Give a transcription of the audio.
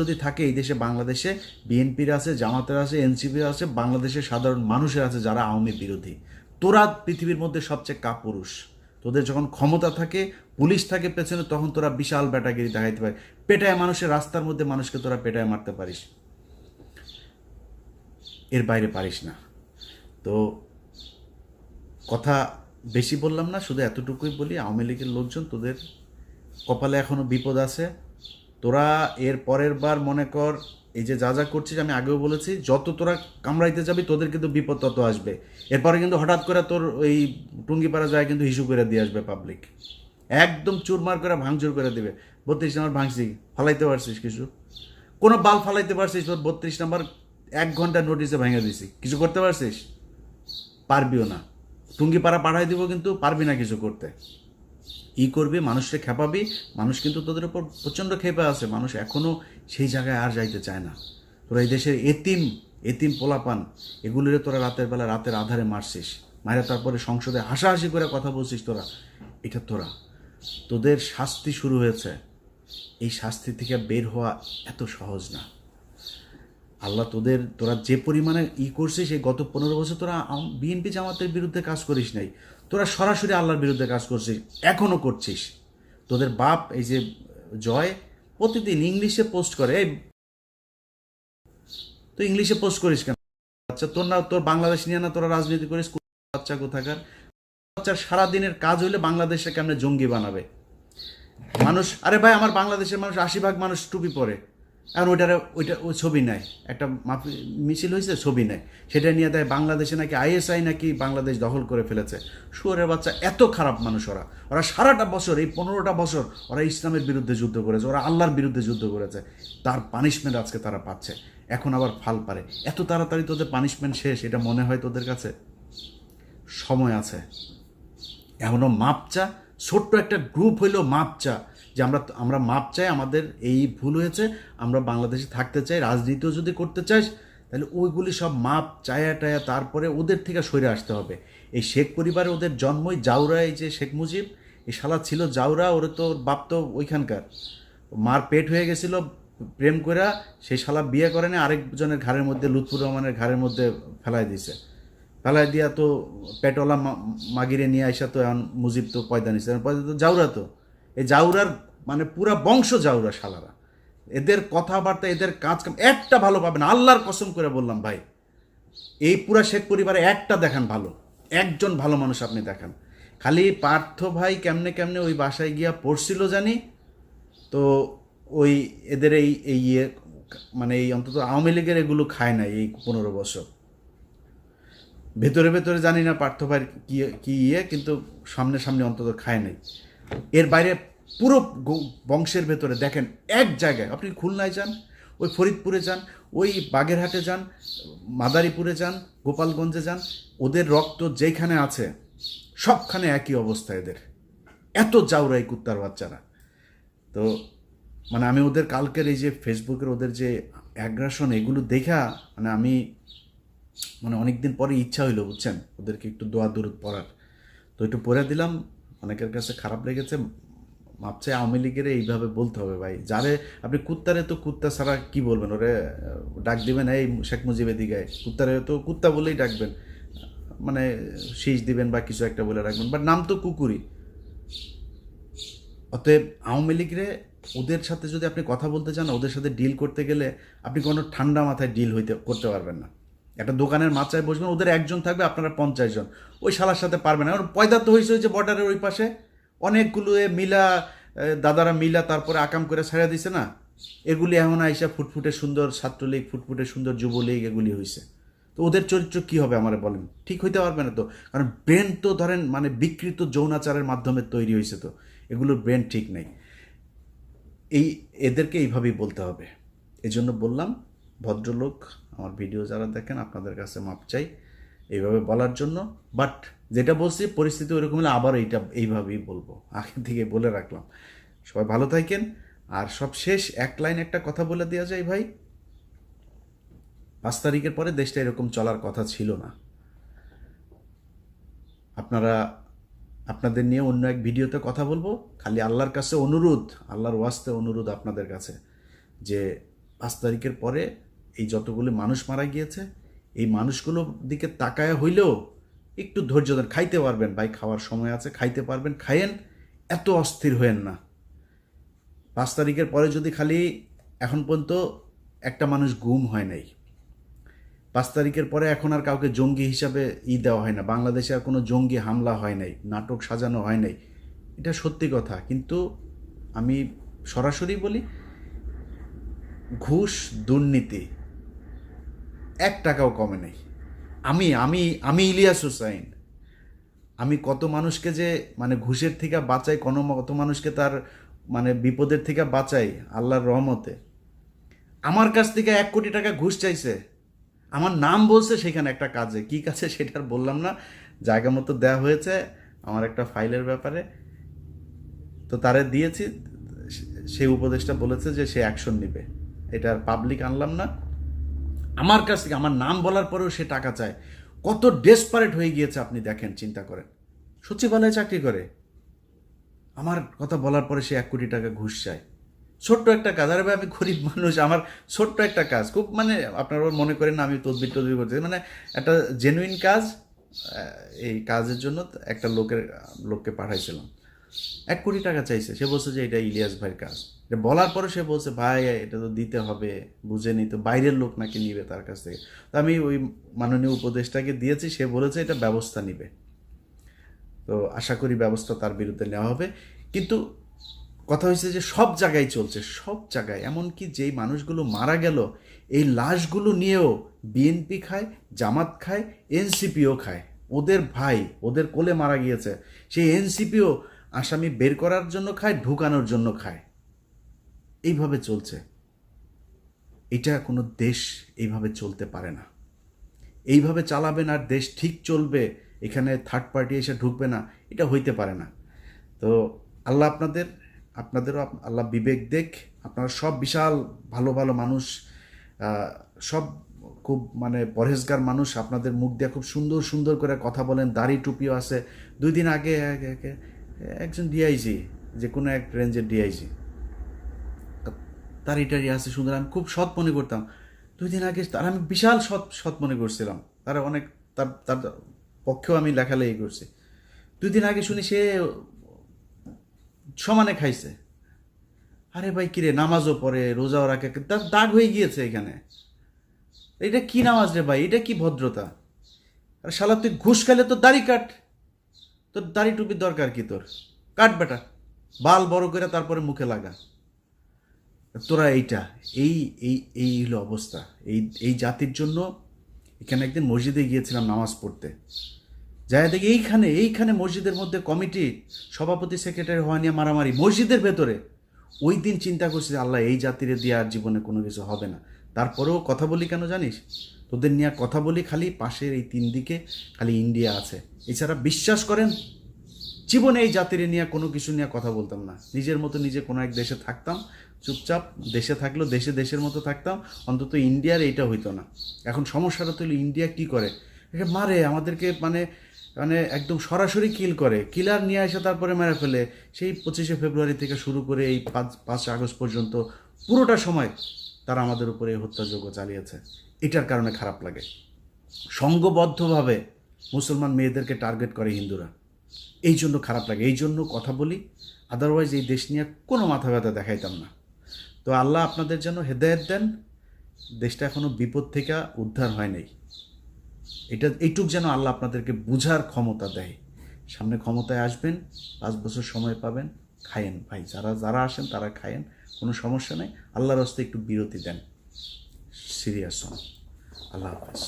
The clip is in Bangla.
যদি থাকে এই দেশে, বাংলাদেশে বিএনপির আছে, জামাতের আছে, এনসিপির আছে, বাংলাদেশের সাধারণ মানুষের আছে যারা আওয়ামী বিরোধী। তোরা পৃথিবীর মধ্যে সবচেয়ে কাপুরুষ। তোদের যখন ক্ষমতা থাকে, পুলিশ থাকে পেছনে, তখন তোরা বিশাল ব্যাটাগিরি দেখাইতে পারে। পেটায় মানুষের, রাস্তার মধ্যে মানুষকে তোরা পেটায় মারতে পারিস, এর বাইরে পারিস না। তো কথা বেশি বললাম না, শুধু এতটুকুই বলি, আওয়ামী লীগের লোকজন তোদের কপালে এখনো বিপদ আছে। তোরা এর পরের বার মনে কর এই যে যা যা করছিস, আমি আগেও বলেছি, যত তোরা কামড়াইতে যাবি তোদের কিন্তু বিপদ তত আসবে। এরপরে কিন্তু হঠাৎ করে তোর ওই টুঙ্গিপাড়া যায় কিন্তু ইস্যু করে দিয়ে আসবে পাবলিক, একদম চুরমার করে ভাঙচুর করে দেবে। 32 নম্বর ভাঙছি, ফালাইতে পারছিস কিছু? কোনো বাল ফালাইতে পারছিস? তোর 32 নম্বর 1 ঘন্টা নোটিসে ভেঙে দিছি, কিছু করতে পারছিস? পারবিও না। টুঙ্গিপাড়া পাঠাই দিব, কিন্তু পারবি না কিছু করতে। করবি, মানুষকে খেপাবি, মানুষ কিন্তু তোদের উপর প্রচণ্ড খেপে আছে। মানুষ এখনও সেই জায়গায় আর যাইতে চায় না। তোরা এই দেশের এতিম এতিম পোলাপান, এগুলিরে তোরা রাতের বেলা রাতের আধারে মারছিস, মায়েরা তারপরে সংসদে হাসাহাসি করে কথা বলছিস তোরা। এটা তোদের শাস্তি শুরু হয়েছে। এই শাস্তি থেকে বের হওয়া এত সহজ না। আল্লাহ তোরা যে পরিমাণে করছিস, এই গত 15 বছর তোরা বিএনপি জামাতের বিরুদ্ধে কাজ করিস নাই, তোরা সরাসরি আল্লাহর বিরুদ্ধে কাজ করছিস, এখনও করছিস। তোদের বাপ এই যে জয় প্রতিদিন ইংলিশে পোস্ট করে, তো ইংলিশে পোস্ট করিস কেন? আচ্ছা, তোর বাংলাদেশ নিয়ে না তোরা রাজনীতি করিস? বাচ্চা কোথাকার বাচ্চার সারাদিনের কাজ হইলে বাংলাদেশে কেমনে জঙ্গি বানাবে মানুষ। আরে ভাই, আমার বাংলাদেশের মানুষ 80% মানুষ টুপি পরে, এখন ওই ছবি নেয়, একটা মিছিল হয়েছে, ছবি নেয়, সেটা নিয়ে দেয় বাংলাদেশে নাকি আইএসআই নাকি বাংলাদেশ দখল করে ফেলেছে। শুয়োরের বাচ্চা, এত খারাপ মানুষ ওরা সারাটা বছর, এই 15টা বছর ওরা ইসলামের বিরুদ্ধে যুদ্ধ করেছে, ওরা আল্লাহর বিরুদ্ধে যুদ্ধ করেছে। তার পানিশমেন্ট আজকে তারা পাচ্ছে, এখন আবার ফাল পারে। এত তাড়াতাড়ি তোদের পানিশমেন্ট শেষ এটা মনে হয় তোদের কাছে? সময় আছে, এমনও মাপ চা। ছোট্ট একটা গ্রুপ হইলেও মাপ চা, যে আমরা মাপ চাই, আমাদের এই ভুল হয়েছে, আমরা বাংলাদেশে থাকতে চাই, রাজনীতিও যদি করতে চাই তাহলে ওইগুলি সব মাপ চায়া টায়া তারপরে ওদের থেকে সরে আসতে হবে। এই শেখ পরিবারে ওদের জন্মই জাউরা, এই যে শেখ মুজিব, এই শালা ছিল জাউরা, ওর তো বাপ তো ওইখানকার, মার পেট হয়ে গেছিল প্রেম কইরা, সেই শালা বিয়ে করেনি, আরেকজনের ঘাড়ের মধ্যে, লুৎফুর রহমানের ঘাড়ের মধ্যে ফেলাই দিছে। ফেলাই দিয়া তো পেটওয়ালা মাগিরে নিয়ে আসা, তো এখন মুজিব তো পয়দা নিছে, পয়দা তো জাউরা, তো এই জাউরার মানে পুরা বংশ জাউরা শালারা। এদের কথাবার্তা, এদের কাজ কাম একটা ভালো পাবে না, আল্লাহর কসম করে বললাম ভাই। এই পুরা শেখ পরিবারে একটা দেখান ভালো, একজন ভালো মানুষ আপনি দেখান। খালি পার্থ ভাই কেমনে কেমনে ওই বাসায় গিয়া পড়ছিল জানি, তো ওই এদের এই মানে এই অন্তত আওয়ামী লীগের এগুলো খায় নাই এই 15 বছর। ভেতরে ভেতরে জানি না পার্থ ভাই কি কিন্তু সামনে সামনে অন্তত খায় নাই। এর বাইরে পুরো বংশের ভেতরে দেখেন, এক জায়গায় আপনি খুলনায় যান, ওই ফরিদপুরে যান, ওই বাগেরহাটে যান, মাদারীপুরে যান, গোপালগঞ্জে যান, ওদের রক্ত যেখানে আছে সবখানে একই অবস্থা এদের। এত জাউরাই কুত্তার বাচ্চারা। তো মানে আমি ওদের কালকের এই যে ফেসবুকের ওদের যে অ্যাগ্রাসন, এগুলো দেখা মানে আমি মানে অনেকদিন পরে ইচ্ছা হইলো, বুঝছেন, ওদেরকে একটু দোয়া দুরুদ পড়ার। তো একটু পড়ে দিলাম, অনেকের কাছে খারাপ লেগেছে। ভাবছে আওয়ামী লীগের এইভাবে বলতে হবে ভাই, যারে আপনি কুত্তারে তো কুত্তা ছাড়া কি বলবেন, ওরে ডাক দিবেন এই শেখ মুজিবের দিকে, কুত্তারে তো কুত্তা বলেই ডাকবেন, মানে শীষ দিবেন বা কিছু একটা বলে রাখবেন, বাট নাম তো কুকুরই। অতএব আওয়ামী লীগরে ওদের সাথে যদি আপনি কথা বলতে চান, ওদের সাথে ডিল করতে গেলে আপনি কোনো ঠান্ডা মাথায় ডিল করতে পারবেন না। একটা দোকানের মাচায় বসবেন, ওদের একজন থাকবে, আপনারা 50 জন, ওই শালার সাথে পারবেন না। পয়দা তো হয়েছে ওই যে বর্ডারের ওই পাশে অনেকগুলো মিলা দাদারা মিলা তারপরে আকাম করে ছেড়ে দিছে না, এগুলি এখন আইসা ফুটফুটে সুন্দর ছাত্রলীগ, ফুটফুটে সুন্দর যুবলীগ, এগুলি হয়েছে। তো ওদের চরিত্র কি হবে আমারে বলেন? ঠিক হইতে পারবে না তো, কারণ ব্রেন তো ধরেন মানে বিকৃত যৌনাচারের মাধ্যমে তৈরি হয়েছে, তো এগুলোর ব্রেন ঠিক নেই। এদেরকে এইভাবেই বলতে হবে। এই জন্য বললাম, ভদ্রলোক আমার ভিডিও যারা দেখেন আপনাদের কাছে মাপ চাই এইভাবে বলার জন্য। বাট যেটা বলছি পরিস্থিতি ওইরকম হলে আবার এইভাবেই বলবো, আগে থেকে বলে রাখলাম। সবাই ভালো থাকেন। আর সব শেষ এক লাইন একটা কথা বলে দেওয়া যায় ভাই, 5 তারিখের পরে দেশটা এরকম চলার কথা ছিল না। আপনাদের নিয়ে অন্য এক ভিডিওতে কথা বলবো। খালি আল্লাহর কাছে অনুরোধ, আল্লাহর ওয়াস্তে অনুরোধ আপনাদের কাছে, যে 5 তারিখের পরে এই যতগুলো মানুষ মারা গিয়েছে, এই মানুষগুলোর দিকে তাকায় হইলেও একটু ধৈর্য ধরে খাইতে পারবেন ভাই, খাওয়ার সময় আছে, খাইতে পারবেন, খাইয়েন, এত অস্থির হয়েন না। 5 তারিখের পরে যদি খালি এখন পর্যন্ত একটা মানুষ গুম হয় নাই, 5 তারিখের পরে এখন আর কাউকে জঙ্গি হিসাবে দেওয়া হয় না, বাংলাদেশে আর কোনো জঙ্গি হামলা হয় নাই, নাটক সাজানো হয় নাই, এটা সত্যি কথা। কিন্তু আমি সরাসরি বলি, ঘুষ দুর্নীতি 1 টাকাও কমে নেই। আমি আমি আমি ইলিয়াস হুসাইন, আমি কত মানুষকে যে মানে ঘুষের থেকে বাঁচাই, কত মানুষকে তার মানে বিপদের থেকে বাঁচাই আল্লাহর রহমতে। আমার কাছ থেকে 1 কোটি টাকা ঘুষ চাইছে, আমার নাম বলছে সেখানে একটা কাজে, কি কাজে সেটা আর বললাম না, জায়গা মতো দেওয়া হয়েছে আমার একটা ফাইলের ব্যাপারে, তো তারে দিয়েছি, সেই উপদেশটা বলেছে যে সে অ্যাকশন নেবে, এটা আর পাবলিক আনলাম না। আমার কাছ থেকে আমার নাম বলার পরেও সে টাকা চায়, কত ডেসপারেট হয়ে গিয়েছে আপনি দেখেন, চিন্তা করেন। সচিবালয়ে চাকরি করে, আমার কথা বলার পরে সে 1 কোটি টাকা ঘুষ চায়। ছোট্ট একটা কাজ, আরে ভাই আমি গরিব মানুষ, আমার ছোট্ট একটা কাজ, খুব মানে আপনারা মনে করেন না আমি তদবির করতে, মানে একটা জেনুইন কাজ, এই কাজের জন্য একটা লোককে পাঠাইছিলাম, 1 কোটি টাকা চাইছে, সে বলছে যে এটা ইলিয়াস ভাইয়ের কাজ। বলার পরে সে বলছে ভাই এটা তো দিতে হবে, বুঝে নি তো, বাইরের লোক নাকি নিবে তার কাছ থেকে। তো আমি ওই মাননীয় উপদেষ্টাকে দিয়েছি, সে বলেছে এটা ব্যবস্থা নিবে, তো আশা করি ব্যবস্থা তার বিরুদ্ধে নেওয়া হবে। কিন্তু কথা হয়েছে যে সব জায়গায় চলছে, সব জায়গায়, এমনকি যেই মানুষগুলো মারা গেল এই লাশগুলো নিয়েও বিএনপি খায়, জামাত খায়, এনসিপিও খায়, ওদের ভাই ওদের কোলে মারা গিয়েছে, সেই এনসিপিও আসামি বের করার জন্য খায়, ঢুকানোর জন্য খায়, এইভাবে চলছে। এটা কোনো দেশ এইভাবে চলতে পারে না, এইভাবে চালাবেন আর দেশ ঠিক চলবে, এখানে থার্ড পার্টি এসে ঢুকবে না, এটা হইতে পারে না। তো আল্লাহ আপনাদেরও আল্লাহ বিবেক দেখ, আপনারা সব বিশাল ভালো ভালো মানুষ, সব খুব মানে পরহেজগার মানুষ, আপনাদের মুখ দিয়ে খুব সুন্দর সুন্দর করে কথা বলেন, দাড়ি টুপিও আছে। 2 দিন আগে একজন ডিআইজি, যে কোনো এক রেঞ্জের ডিআইজি, তার এটারই আছে সুন্দর, আমি খুব সৎ মনে করতাম। 2 দিন আগে তার আমি বিশাল সৎ মনে করছিলাম, তারা অনেক তার পক্ষেও আমি লেখালেখি করছি। 2 দিন আগে শুনি সে সমানে খাইছে। আরে ভাই কিরে, নামাজও পড়ে, রোজাও রাখে, তার দাগ হয়ে গিয়েছে এখানে, এটা কি নামাজ রে ভাই, এটা কি ভদ্রতা? আর শালা তুই ঘুষ খেলে তো দাড়ি কাট, তোর দাড়ি টুপির দরকার কি, তোর কাট বেটা, বাল বড় করে তারপরে মুখে লাগা। তোরা এইটা এই এই এই হলো অবস্থা। এই জাতির জন্য এখানে একদিন মসজিদে গিয়েছিলাম নামাজ পড়তে, যাই দেখি এইখানে মসজিদের মধ্যে কমিটি সভাপতি সেক্রেটারি হওয়া নিয়ে মারামারি মসজিদের ভেতরে। ওই দিন চিন্তা করছি আল্লাহ এই জাতিরে দিয়ে আর জীবনে কোনো কিছু হবে না। তারপরেও কথা বলি কেন জানিস, তোদের নিয়ে কথা বলি খালি পাশের এই 3 দিকে খালি ইন্ডিয়া আছে, এছাড়া বিশ্বাস করেন জীবনে এই জাতিরে নিয়ে কোনো কিছু নিয়ে কথা বলতাম না, নিজের মতো নিজে কোনো এক দেশে থাকতাম, চুপচাপ দেশে থাকলেও দেশের মতো থাকতাম, অন্তত ইন্ডিয়ার এইটা হইতো না। এখন সমস্যাটা তো ইন্ডিয়া কি করে, মারে আমাদেরকে, মানে মানে একদম সরাসরি কিল করে, কিলার নিয়ে এসে তারপরে মেরে ফেলে। সেই 25শে ফেব্রুয়ারি থেকে শুরু করে এই 5 আগস্ট পর্যন্ত পুরোটা সময় তারা আমাদের উপরে হত্যাযজ্ঞ চালিয়েছে। এটার কারণে খারাপ লাগে, সংঘবদ্ধভাবে মুসলমান মেয়েদেরকে টার্গেট করে হিন্দুরা, এই জন্য খারাপ লাগে, এই জন্য কথা বলি। আদারওয়াইজ এই দেশ নিয়ে কোনো মাথা ব্যথা দেখাইতাম না। তো আল্লাহ আপনাদের যেন হেদায়েত দেন, দেশটা এখনো বিপদ থেকে উদ্ধার হয় নাই, এইটুক যেন আল্লাহ আপনাদেরকে বুঝার ক্ষমতা দেয়। সামনে ক্ষমতায় আসবেন, 5 বছর সময় পাবেন, খায়েন ভাই, যারা আসেন তারা খায়েন, কোনো সমস্যা নেই, আল্লাহর হস্তে একটু বিরতি দেন, সিরিয়াস হন। আল্লাহ হাফেজ।